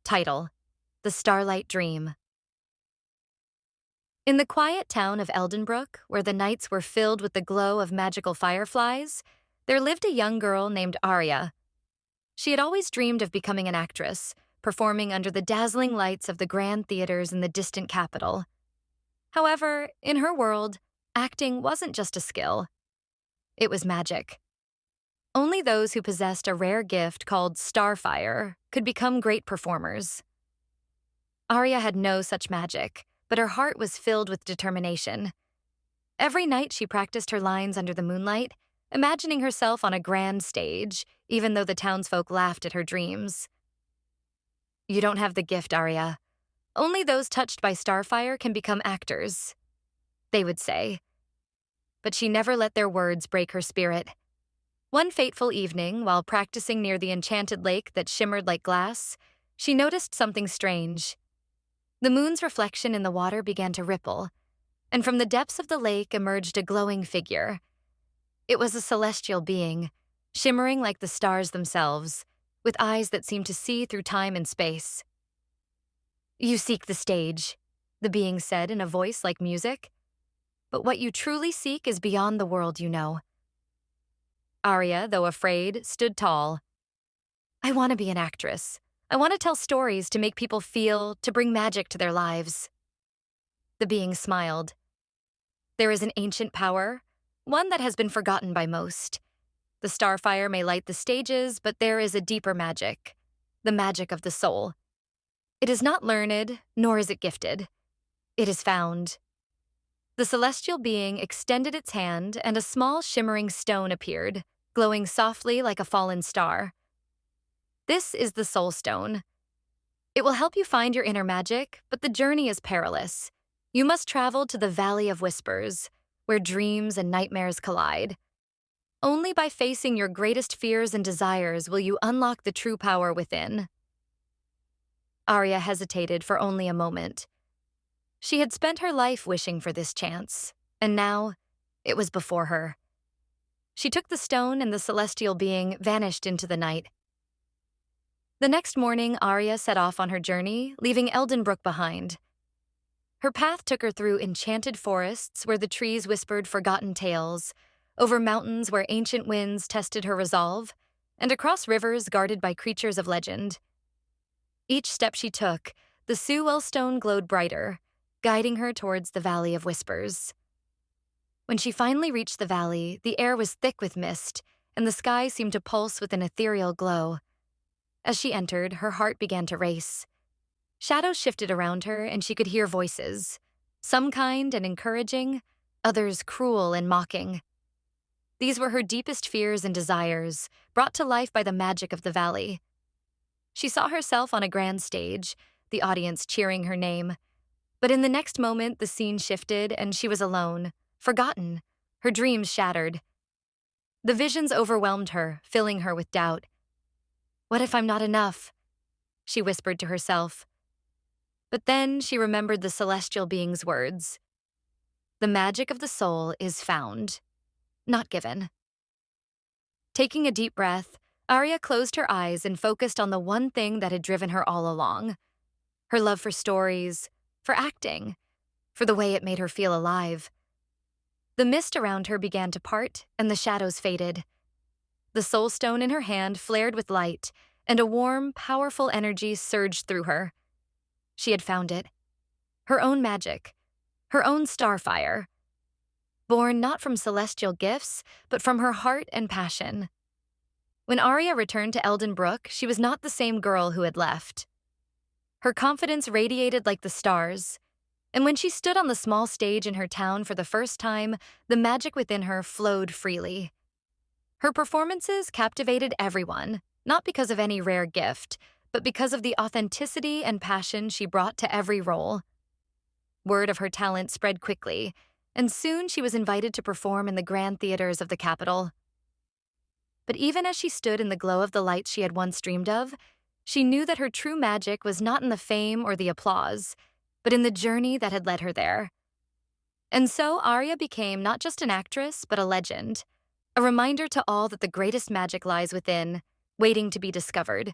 Title: The Starlight Dream. In the quiet town of Eldenbrook, where the nights were filled with the glow of magical fireflies, there lived a young girl named Aria. She had always dreamed of becoming an actress, performing under the dazzling lights of the grand theaters in the distant capital. However, in her world, acting wasn't just a skill. It was magic. Only those who possessed a rare gift called starfire could become great performers. Aria had no such magic, but her heart was filled with determination. Every night she practiced her lines under the moonlight, imagining herself on a grand stage, even though the townsfolk laughed at her dreams. "You don't have the gift, Aria. Only those touched by starfire can become actors," they would say. But she never let their words break her spirit. One fateful evening, while practicing near the enchanted lake that shimmered like glass, she noticed something strange. The moon's reflection in the water began to ripple, and from the depths of the lake emerged a glowing figure. It was a celestial being, shimmering like the stars themselves, with eyes that seemed to see through time and space. "You seek the stage," the being said in a voice like music. "But what you truly seek is beyond the world you know." Aria, though afraid, stood tall. "I want to be an actress. I want to tell stories to make people feel, to bring magic to their lives." The being smiled. "There is an ancient power, one that has been forgotten by most. The starfire may light the stages, but there is a deeper magic, the magic of the soul. It is not learned, nor is it gifted. It is found." The celestial being extended its hand, and a small shimmering stone appeared, glowing softly like a fallen star. "This is the Soul Stone. It will help you find your inner magic, but the journey is perilous. You must travel to the Valley of Whispers, where dreams and nightmares collide. Only by facing your greatest fears and desires will you unlock the true power within." Aria hesitated for only a moment. She had spent her life wishing for this chance, and now it was before her. She took the stone, and the celestial being vanished into the night. The next morning, Aria set off on her journey, leaving Eldenbrook behind. Her path took her through enchanted forests where the trees whispered forgotten tales, over mountains where ancient winds tested her resolve, and across rivers guarded by creatures of legend. Each step she took, the Sewell stone glowed brighter, guiding her towards the Valley of Whispers. When she finally reached the valley, the air was thick with mist, and the sky seemed to pulse with an ethereal glow. As she entered, her heart began to race. Shadows shifted around her, and she could hear voices, some kind and encouraging, others cruel and mocking. These were her deepest fears and desires, brought to life by the magic of the valley. She saw herself on a grand stage, the audience cheering her name. But in the next moment, the scene shifted, and she was alone, forgotten, her dreams shattered. The visions overwhelmed her, filling her with doubt. "What if I'm not enough?" she whispered to herself. But then she remembered the celestial being's words. "The magic of the soul is found, not given." Taking a deep breath, Aria closed her eyes and focused on the one thing that had driven her all along: her love for stories, for acting, for the way it made her feel alive. The mist around her began to part, and the shadows faded. The soul stone in her hand flared with light, and a warm, powerful energy surged through her. She had found it. Her own magic. Her own starfire. Born not from celestial gifts, but from her heart and passion. When Aria returned to Eldenbrook, she was not the same girl who had left. Her confidence radiated like the stars, and when she stood on the small stage in her town for the first time, the magic within her flowed freely. Her performances captivated everyone, not because of any rare gift, but because of the authenticity and passion she brought to every role. Word of her talent spread quickly, and soon she was invited to perform in the grand theaters of the capital. But even as she stood in the glow of the lights she had once dreamed of, she knew that her true magic was not in the fame or the applause, but in the journey that had led her there. And so Aria became not just an actress, but a legend, a reminder to all that the greatest magic lies within, waiting to be discovered.